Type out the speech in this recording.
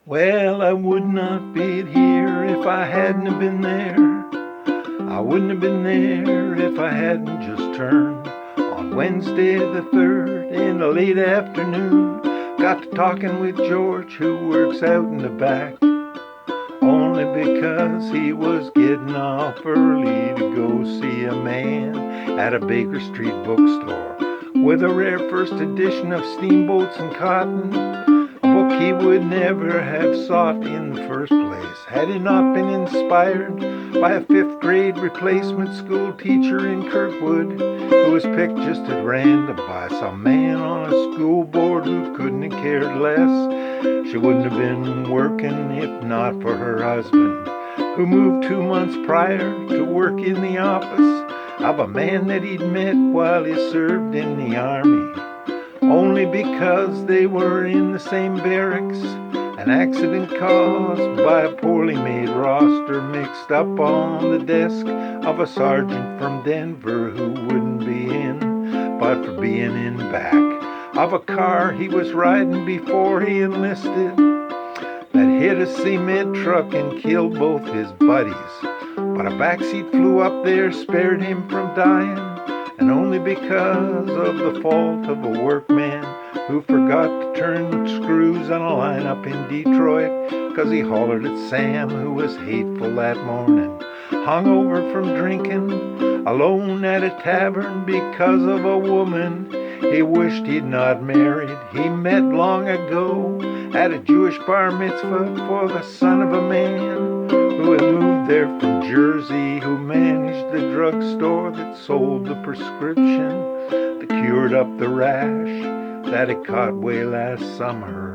Well, I would not be here if I hadn't have been there. I wouldn't have been there if I hadn't just turned on Wednesday the 3rd in the late afternoon. Got to talking with George, who works out in the back, only because he was getting off early to go see a man at a Baker Street bookstore with a rare first edition of Steamboats and Cotton, a book he would never have sought in the first place had he not been inspired by a 5th grade replacement school teacher in Kirkwood who was picked just at random by some man on a school board who couldn't have cared less. She wouldn't have been working if not for her husband, who moved 2 months prior to work in the office of a man that he'd met while he served in the army. Only because they were in the same barracks, an accident caused by a poorly made roster mixed up on the desk of a sergeant from Denver who wouldn't be in, but for being in back of a car he was riding before he enlisted that hit a cement truck and killed both his buddies. But a backseat flew up there spared him from dying, and only because of the fault of a workman who forgot to turn screws on a lineup in Detroit because he hollered at Sam, who was hateful that morning, hungover from drinking, alone at a tavern because of a woman he wished he'd not married. He met long ago at a Jewish bar mitzvah for the son of a man who had moved there from Jersey, who managed the drugstore that sold the prescription that cured up the rash that he caught way last summer